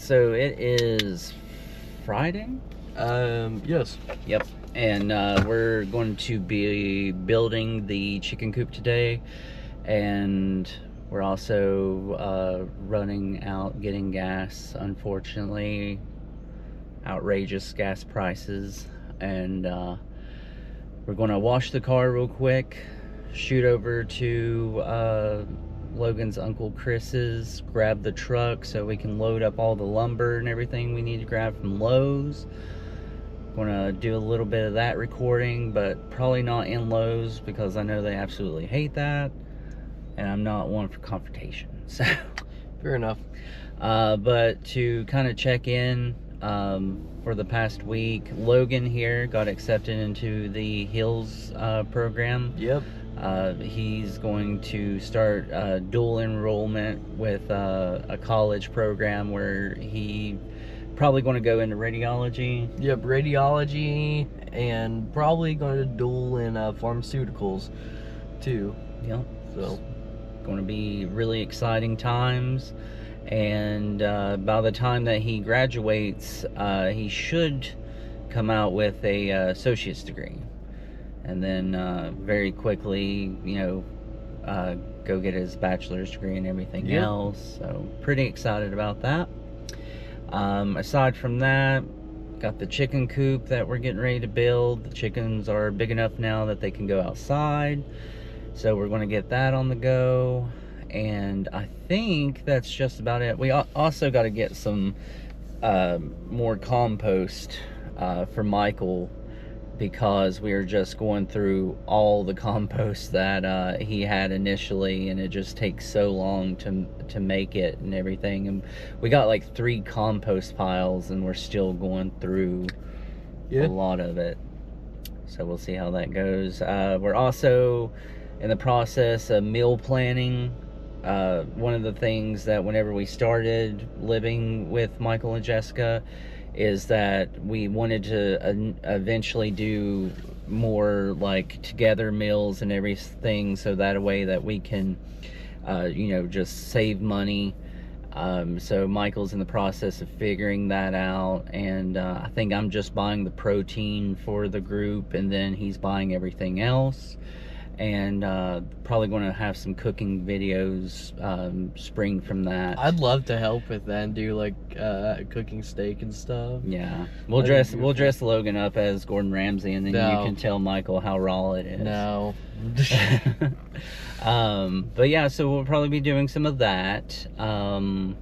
so it is Friday? Yes. Yep. And we're going to be building the chicken coop today, and we're also running out getting gas, unfortunately. Outrageous gas prices. And we're going to wash the car real quick, shoot over to Logan's Uncle Chris's, grab the truck so we can load up all the lumber and everything we need to grab from Lowe's. Gonna do a little bit of that recording, but probably not in Lowe's because I know they absolutely hate that, and I'm not one for confrontation. So Fair enough. but to kind of check in, for the past week, Logan here got accepted into the Hills program. Yep. He's going to start dual enrollment with a college program where he probably going to go into radiology. Yep, radiology, and probably going to dual in pharmaceuticals too. Yep. So Going to be really exciting times. And by the time that he graduates, he should come out with a associate's degree, and then very quickly, go get his bachelor's degree and everything else. So pretty excited about that. Aside from that, got the chicken coop that we're getting ready to build. The chickens are big enough now that they can go outside, so we're going to get that on the go. And I think that's just about it. We also got to get some more compost for Michael, because we are just going through all the compost that he had initially, and it just takes so long to make it and everything. And we got like 3 compost piles, and we're still going through a lot of it. So we'll see how that goes. We're also in the process of meal planning. One of the things that whenever we started living with Michael and Jessica is that we wanted to eventually do more like together meals and everything, so that way that we can just save money. So Michael's in the process of figuring that out, and I think I'm just buying the protein for the group, and then he's buying everything else. And probably going to have some cooking videos spring from that. I'd love to help with that and do like cooking steak and stuff. Yeah, we'll dress Logan up as Gordon Ramsay, and then you can tell Michael how raw it is. No. But yeah, so we'll probably be doing some of that. And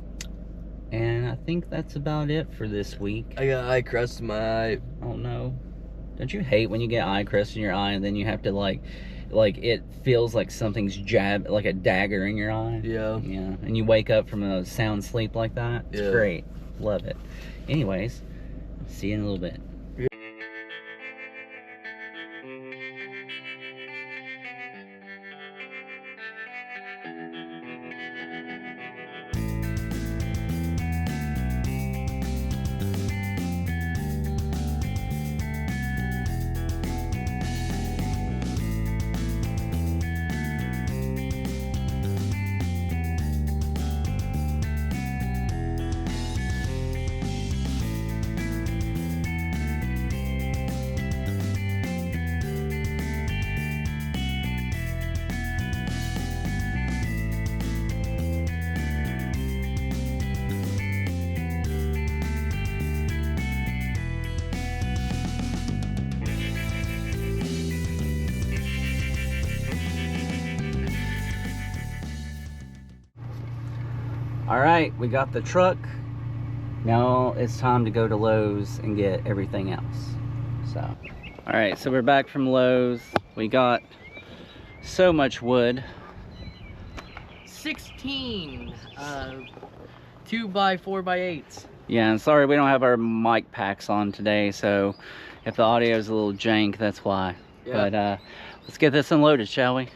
I think that's about it for this week. I got eye crust in my eye. Oh no! Don't you hate when you get eye crust in your eye and then you have to like it feels like something's jabbed, like a dagger in your eye? Yeah. And you wake up from a sound sleep like that. It's great. Love it. Anyways, see you in a little bit. Alright, we got the truck. Now it's time to go to Lowe's and get everything else. So, alright, so we're back from Lowe's. We got so much wood. 16 2x4x8s. Yeah, and sorry we don't have our mic packs on today, so if the audio is a little jank, that's why. But let's get this unloaded, shall we?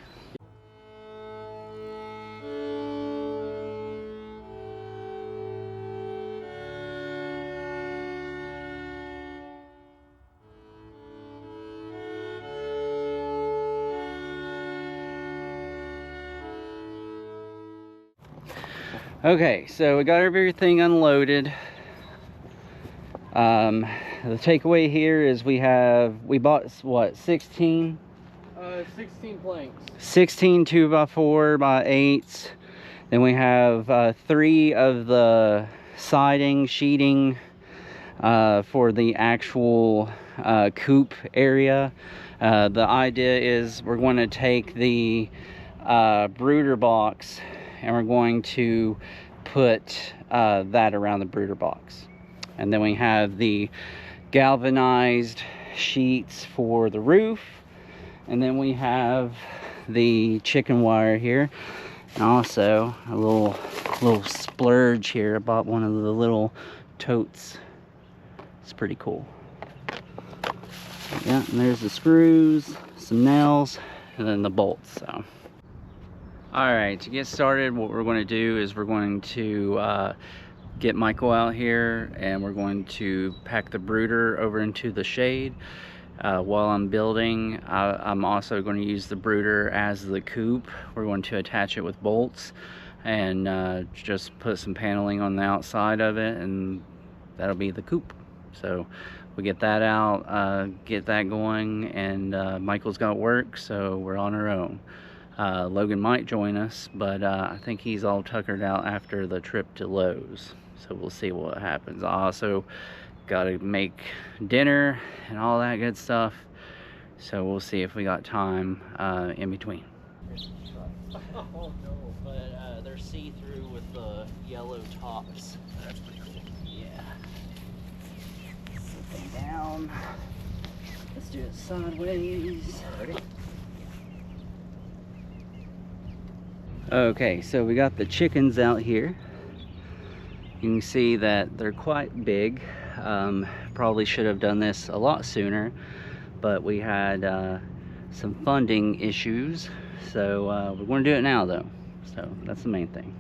Okay, so we got everything unloaded. The takeaway here is we bought what, 16 planks. 16 2x4x8s. Then we have 3 of the siding sheeting for the actual coop area. The idea is we're going to take the brooder box and we're going to put that around the brooder box. And then we have the galvanized sheets for the roof. And then we have the chicken wire here. And also a little splurge here. I bought one of the little totes. It's pretty cool. Yeah, and there's the screws, some nails, and then the bolts. So, all right, to get started, what we're going to do is we're going to get Michael out here, and we're going to pack the brooder over into the shade. While I'm building, I'm also going to use the brooder as the coop. We're going to attach it with bolts and just put some paneling on the outside of it, and that'll be the coop. So we get that out, get that going, and Michael's got work, so we're on our own. Logan might join us, but I think he's all tuckered out after the trip to Lowe's, so we'll see what happens. I also got to make dinner and all that good stuff, so we'll see if we got time in between. Oh no, but they're see-through with the yellow tops. That's pretty cool. Yeah. Sit them down. Let's do it sideways. Ready? Okay, so we got the chickens out here. You can see that they're quite big. Probably should have done this a lot sooner, but we had some funding issues, so we're going to do it now though, so that's the main thing.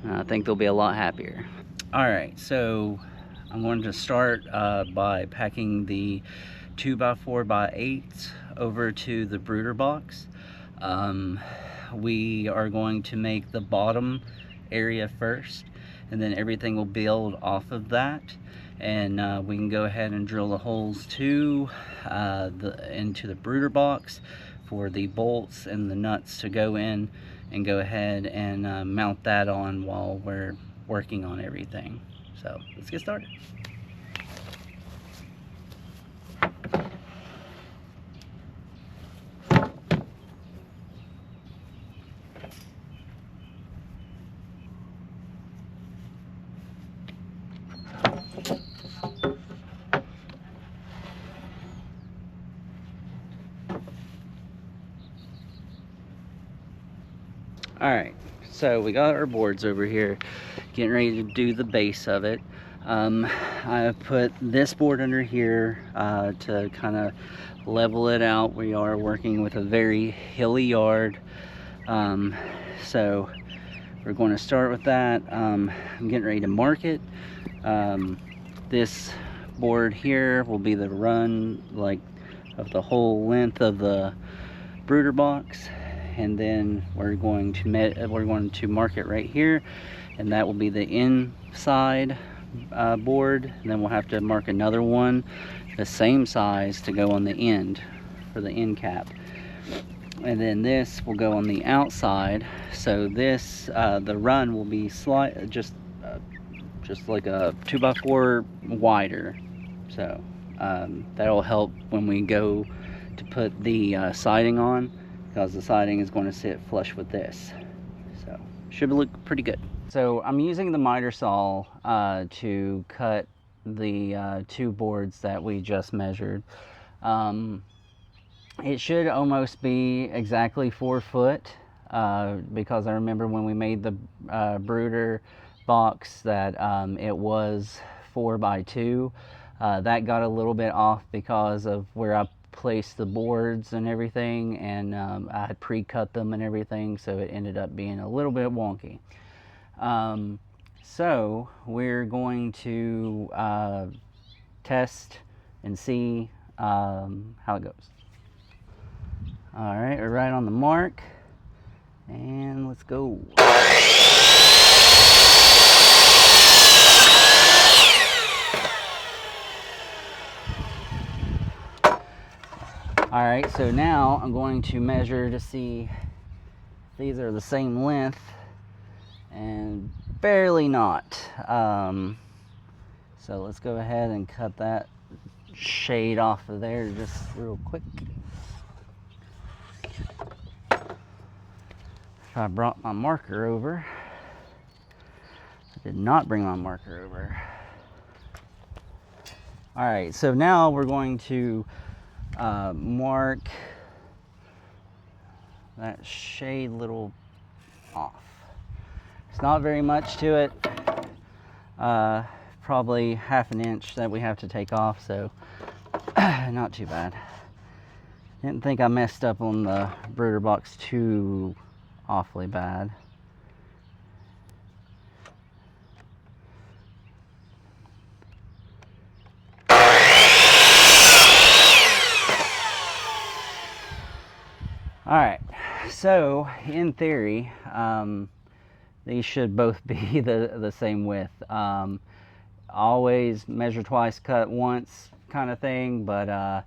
I think they'll be a lot happier. Alright, so I'm going to start by packing the 2x4x8 over to the brooder box. We are going to make the bottom area first, and then everything will build off of that, and we can go ahead and drill the holes to into the brooder box for the bolts and the nuts to go in, and go ahead and mount that on while we're working on everything. So let's get started. Alright, so we got our boards over here, getting ready to do the base of it. I put this board under here to kind of level it out. We are working with a very hilly yard, so we're going to start with that. I'm getting ready to mark it. This board here will be the run of the whole length of the brooder box, and then we're going to mark it right here, and that will be the inside board. And then we'll have to mark another one the same size to go on the end for the end cap, and then this will go on the outside. So this the run will be just like a 2x4 wider, so that'll help when we go to put the siding on, because the siding is going to sit flush with this, so should look pretty good. So I'm using the miter saw to cut the 2 boards that we just measured. It should almost be exactly 4 foot, because I remember when we made the brooder box that it was 4x2. That got a little bit off because of where I placed the boards and everything, and I had pre-cut them and everything, so it ended up being a little bit wonky. So we're going to test and see how it goes. Alright, we're right on the mark, and let's go. All right, so now I'm going to measure to see if these are the same length, and barely not. So let's go ahead and cut that shade off of there just real quick. If I brought my marker over. I did not bring my marker over. All right, so now we're going to mark that shade little off. It's not very much to it. Probably half an inch that we have to take off, so not too bad. Didn't think I messed up on the brooder box too awfully bad. All right, so in theory, these should both be the same width. Always measure twice, cut once kind of thing, but I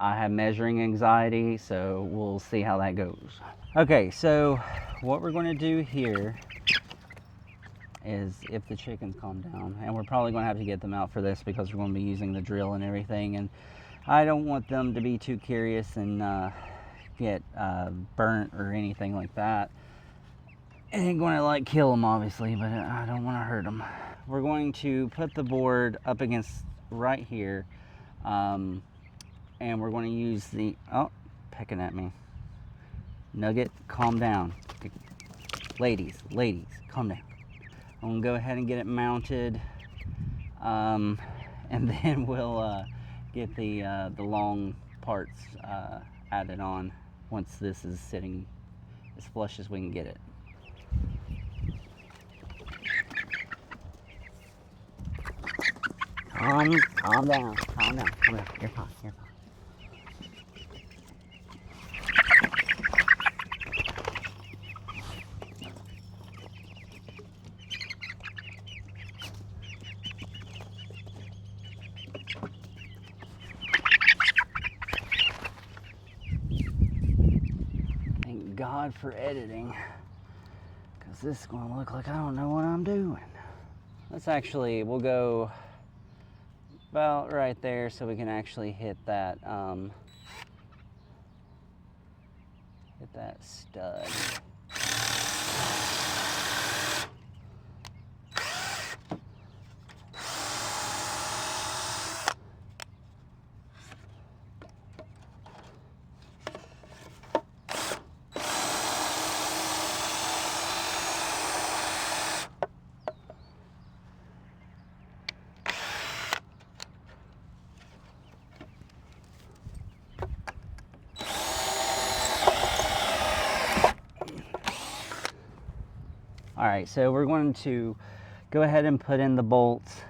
have measuring anxiety, so we'll see how that goes. Okay, so what we're going to do here is, if the chickens calm down, and we're probably going to have to get them out for this because we're going to be using the drill and everything, and I don't want them to be too curious and get burnt or anything like that. It ain't going to like kill them obviously, but I don't want to hurt them. We're going to put the board up against right here, and we're going to use the, oh, pecking at me. Nugget, calm down. Ladies, calm down. I'm going to go ahead and get it mounted, and then we'll get the long parts added on once this is sitting as flush as we can get it. Calm down. Come here, you're fine. Thank God for editing, because this is going to look like I don't know what I'm doing. We'll go about right there so we can actually hit that stud. All right, so we're going to go ahead and put in the bolts.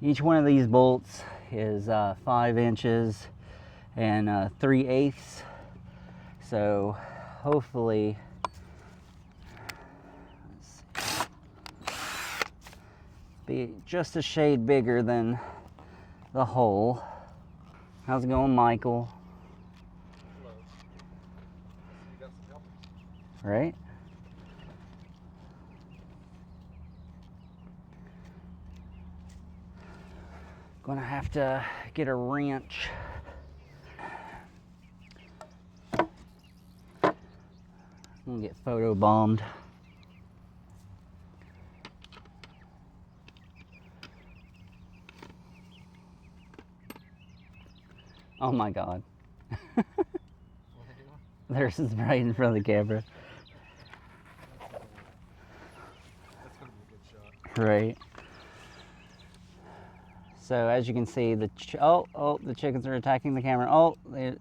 Each one of these bolts is 5 inches and 3/8. So hopefully, be just a shade bigger than the hole. How's it going, Michael? Hello. You got some helpers? Right? Gonna have to get a wrench. I'm gonna get photo bombed. Oh my God. There's right in front of the camera. That's gonna be a good shot. Right. So as you can see, the chickens are attacking the camera. Oh. One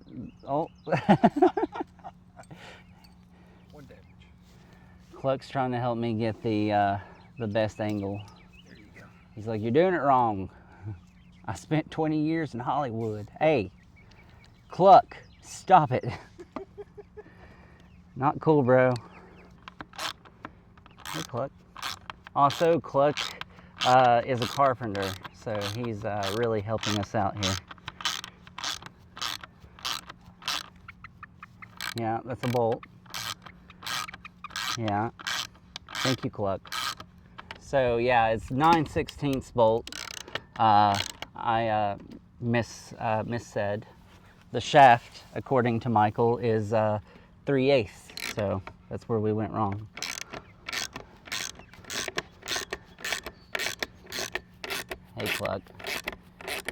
damage. Cluck's trying to help me get the best angle. There you go. He's like, "You're doing it wrong. I spent 20 years in Hollywood." Hey, Cluck, stop it. Not cool, bro. Hey, Cluck. Also, Cluck is a carpenter, so he's really helping us out here. Yeah, that's a bolt. Yeah. Thank you, Cluck. So yeah, it's 9/16 bolt. I missaid. The shaft, according to Michael, is 3/8. So that's where we went wrong. Hey, Cluck.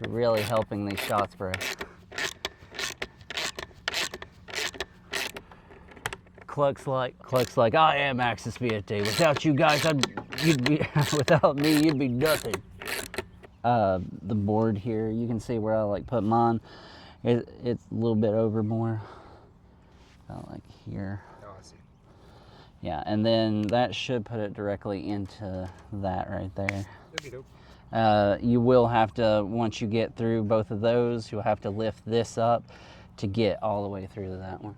You're really helping these shots, bro. Cluck's like, I am Axis Vitae. Without you guys, without me, you'd be nothing. The board here, you can see where I like put mine. It's a little bit over more. Like here. Oh, I see. Yeah, and then that should put it directly into that right there. You will have to, once you get through both of those, you'll have to lift this up to get all the way through to that one.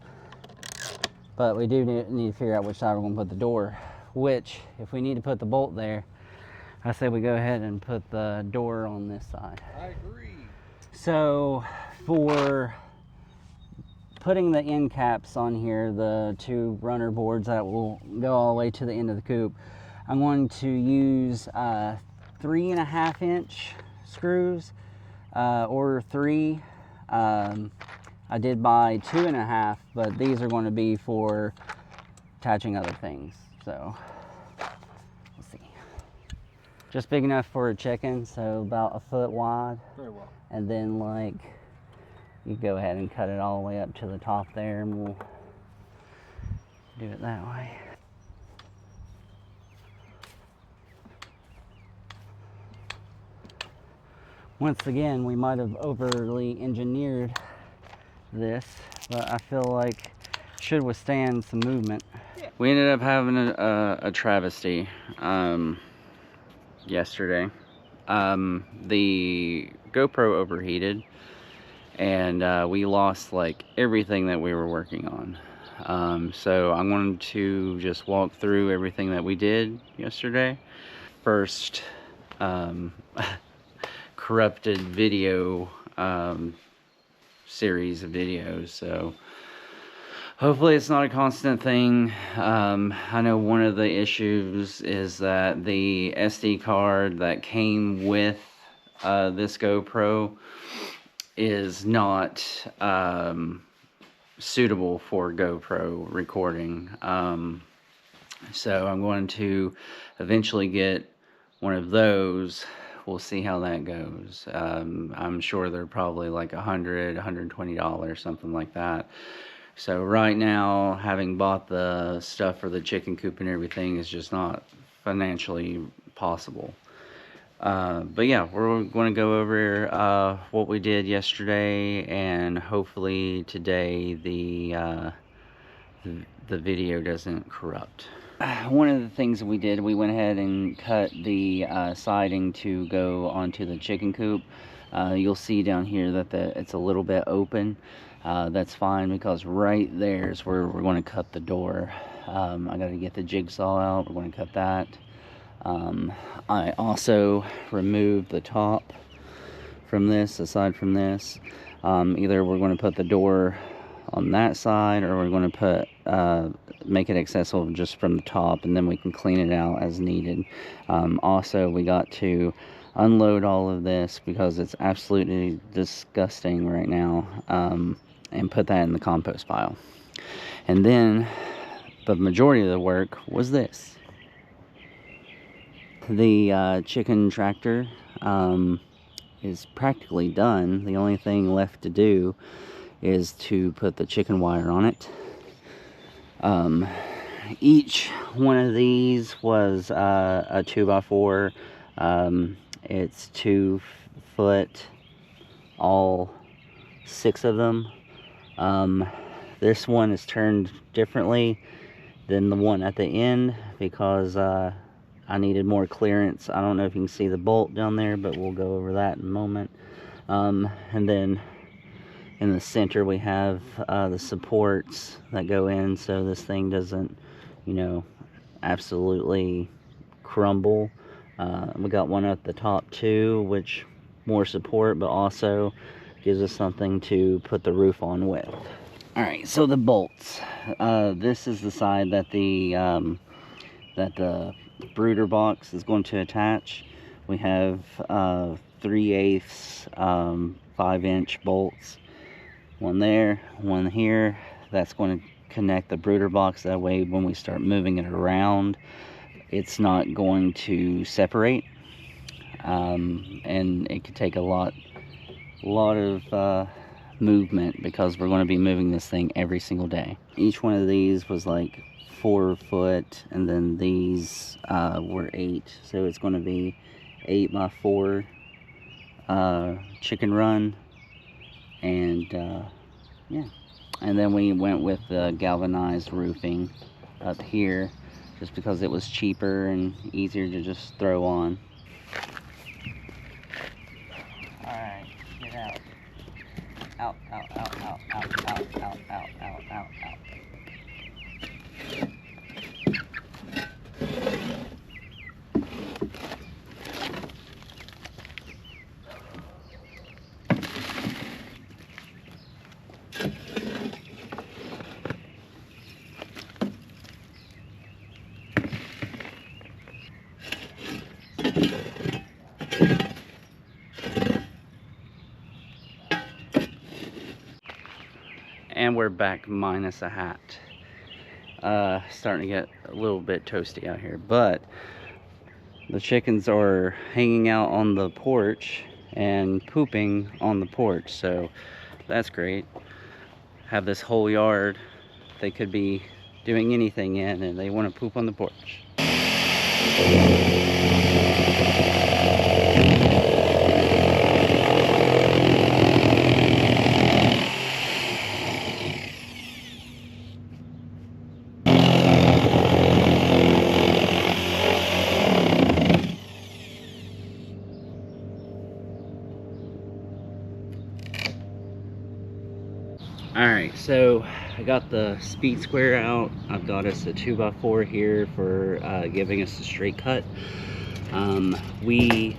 But we do need to figure out which side we're going to put the door, which, if we need to put the bolt there, I say we go ahead and put the door on this side. I agree. So, for putting the end caps on here, the two runner boards that will go all the way to the end of the coop, I'm going to use 3.5 inch screws or 3. I did buy 2.5, but these are going to be for attaching other things. So we'll see. Just big enough for a chicken, so about 1 foot wide. Very well. And then like you go ahead and cut it all the way up to the top there, and we'll do it that way. Once again, we might have overly engineered this, but I feel like it should withstand some movement. Yeah. We ended up having a travesty yesterday. The GoPro overheated, and we lost like everything that we were working on. So I'm going to just walk through everything that we did yesterday. First, corrupted video series of videos, so hopefully it's not a constant thing. I know one of the issues is that the SD card that came with this GoPro is not suitable for GoPro recording. So I'm going to eventually get one of those. We'll see how that goes. I'm sure they're probably like $100, $120, something like that. So right now, having bought the stuff for the chicken coop and everything is just not financially possible. But yeah, we're going to go over what we did yesterday, and hopefully today the video doesn't corrupt. One of the things that we did, we went ahead and cut the siding to go onto the chicken coop. You'll see down here that it's a little bit open. That's fine, because right there is where we're going to cut the door. I got to get the jigsaw out. We're going to cut that. I also removed the top from this. Aside from this, either we're going to put the door on that side, or we're going to put make it accessible just from the top, and then we can clean it out as needed. Also, we got to unload all of this because it's absolutely disgusting right now, and put that in the compost pile. And then the majority of the work was this. The chicken tractor is practically done. The only thing left to do is to put the chicken wire on it. Each one of these was a 2x4. It's 2 foot, all 6 of them. This one is turned differently than the one at the end because I needed more clearance. I don't know if you can see the bolt down there, but we'll go over that in a moment. And then in the center we have the supports that go in so this thing doesn't, you know, absolutely crumble. We got one at the top too, which more support, but also gives us something to put the roof on with. All right, so the bolts. This is the side that the brooder box is going to attach. We have 3/8 5-inch bolts. One there, one here. That's going to connect the brooder box. That way, when we start moving it around, it's not going to separate. And it could take a lot of movement because we're going to be moving this thing every single day. Each one of these was like 4 foot, and then these were 8, so it's going to be 8x4 chicken run. And yeah, and then we went with the galvanized roofing up here just because it was cheaper and easier to just throw on. Alright, get out. Out, out, out, out, out, out, out, out, out, out, out. And we're back minus a hat. Starting to get a little bit toasty out here, but the chickens are hanging out on the porch and pooping on the porch, so that's great. Have this whole yard they could be doing anything in, and they want to poop on the porch. Alright, so I got the speed square out. I've got us a 2x4 here for giving us a straight cut. We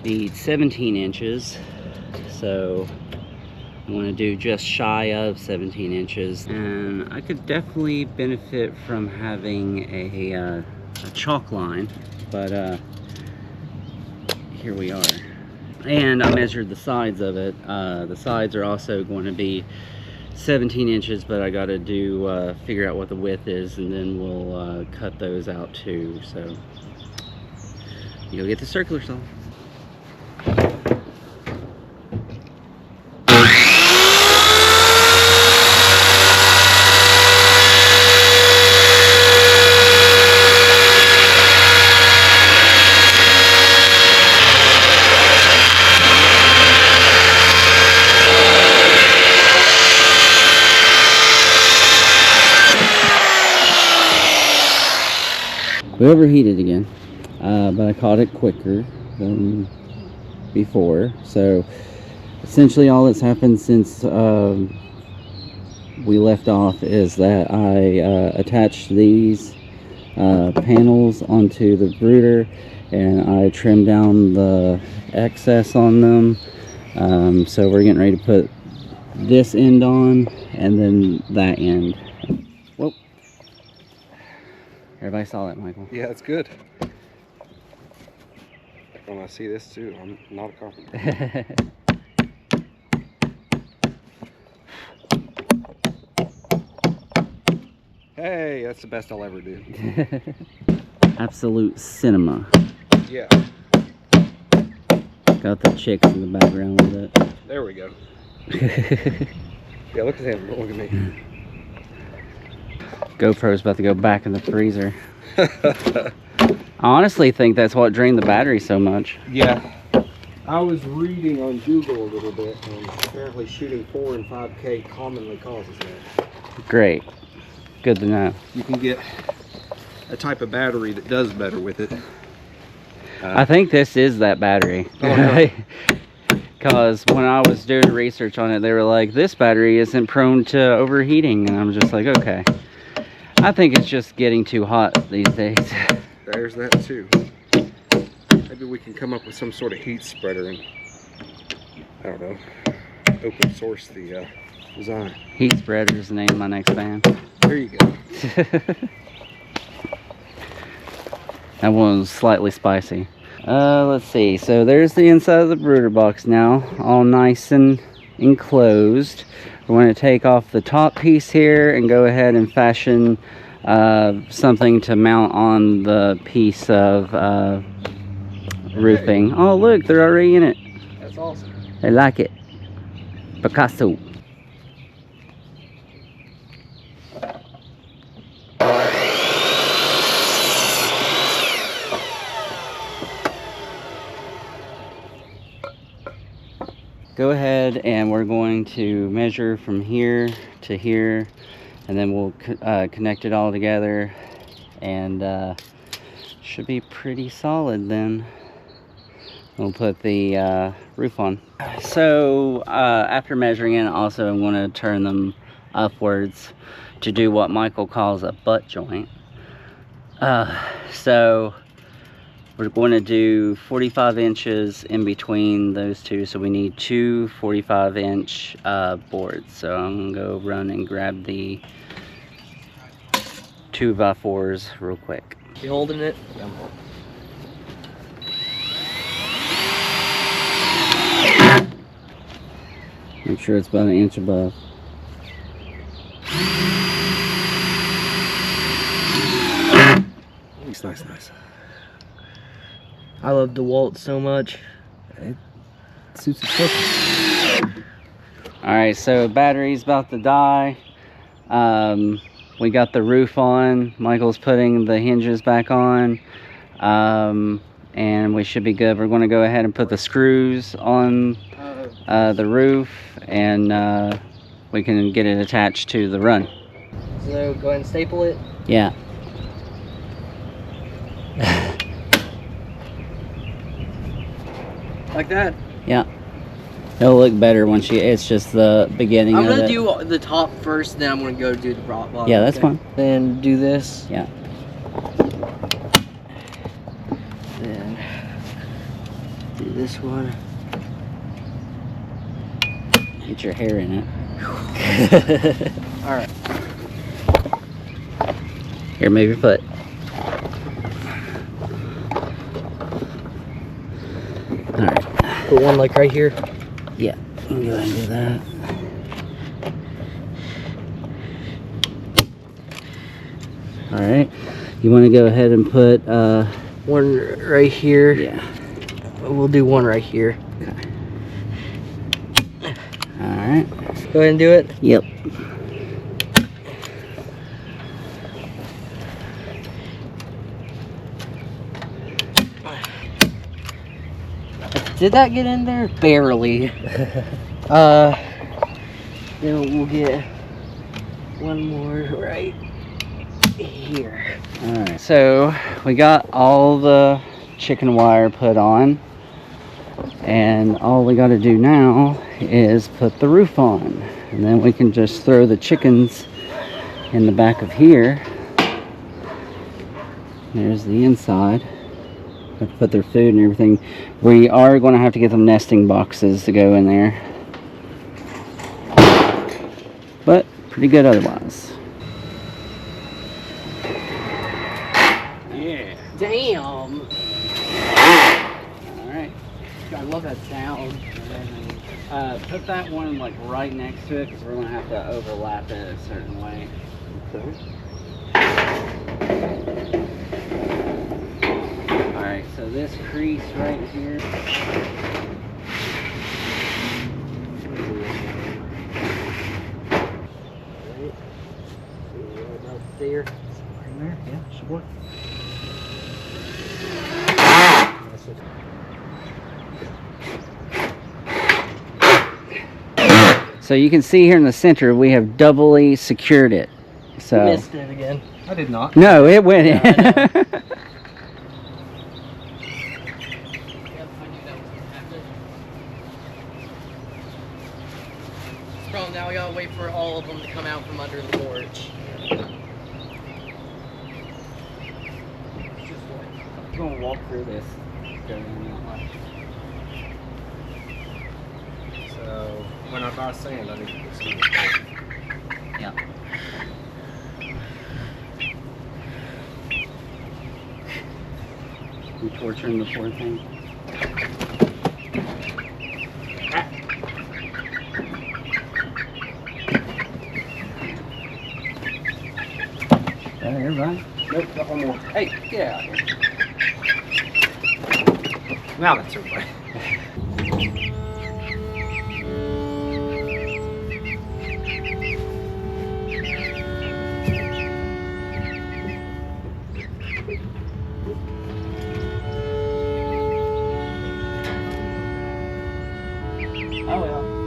need 17 inches, so I'm going to do just shy of 17 inches. And I could definitely benefit from having a chalk line, but here we are. And I measured the sides of it. The sides are also going to be 17 inches, but I got to do figure out what the width is, and then we'll cut those out too. So you'll get the circular saw. We overheated again, but I caught it quicker than before. So essentially all that's happened since we left off is that I attached these panels onto the brooder, and I trimmed down the excess on them. So we're getting ready to put this end on, and then that end. Whoa. Everybody saw that, Michael. Yeah, it's good. When I see this too, I'm not a carpenter. Hey, that's the best I'll ever do. Absolute cinema. Yeah. Got the chicks in the background with it. There we go. Yeah, look at him. Don't look at me. GoPro's about to go back in the freezer. I honestly think that's what drained the battery so much. Yeah. I was reading on Google a little bit, and apparently shooting 4 and 5K commonly causes that. Great. Good to know. You can get a type of battery that does better with it. I think this is that battery. Oh, no. Because when I was doing research on it, they were like, this battery isn't prone to overheating. And I'm just like, okay. I think it's just getting too hot these days. There's that too. Maybe we can come up with some sort of heat spreader and, I don't know, open source the design. Heat Spreader is the name of my next band. There you go. That one was slightly spicy. Let's see. So there's the inside of the brooder box now, all nice and enclosed. We're going to take off the top piece here and go ahead and fashion something to mount on the piece of roofing. Oh, look, they're already in it. That's awesome. They like it. Picasso. Go ahead and we're going to measure from here to here, and then we'll connect it all together, and should be pretty solid then. We'll put the roof on. So after measuring it, also I'm going to turn them upwards to do what Michael calls a butt joint. So we're going to do 45 inches in between those two, so we need two 45-inch boards. So I'm going to go run and grab the 2x4s real quick. You holding it? Yeah. Make sure it's about an inch above. Looks nice. I love DeWalt so much. It suits its purpose. Alright, so battery's about to die. We got the roof on. Michael's putting the hinges back on. And we should be good. We're going to go ahead and put the screws on the roof, and we can get it attached to the run. So go ahead and staple it. Yeah. Like that? Yeah. It'll look better once it's just the beginning I'm of gonna it. do the top first, then I'm gonna go do the bottom. Yeah, that's fine. Then do this. Yeah. Then do this one. Get your hair in it. Alright. Here, move your foot. Alright. Put one like right here. Yeah, you can go ahead and do that. Alright. You want to go ahead and put One right here. yeah. We'll do one right here. Okay. Alright. Go ahead and do it. Yep. Did that get in there? Barely. Then we'll get one more right here. Alright, so we got all the chicken wire put on, and all we got to do now is put the roof on, and then we can just throw the chickens in the back of here. There's the inside. Have to put their food and everything. We are going to have to get them nesting boxes to go in there, but pretty good otherwise. Yeah. Damn. Alright. I love that sound. Put that one like right next to it, because we're going to have to overlap it a certain way. Okay. Alright, so this crease right here. There. Right there? Yeah, should work. So you can see here in the center, we have doubly secured it. So Missed it again. I did not. no, it went in. Bro, now we gotta wait for all of them to come out from under the porch. I'm going to walk through this. So when I buy sand, I need to put some in the tank. Yeah. You torturing the poor thing? Everybody? Nope, got one more. Hey, get out of here. Now that's everybody. Oh well.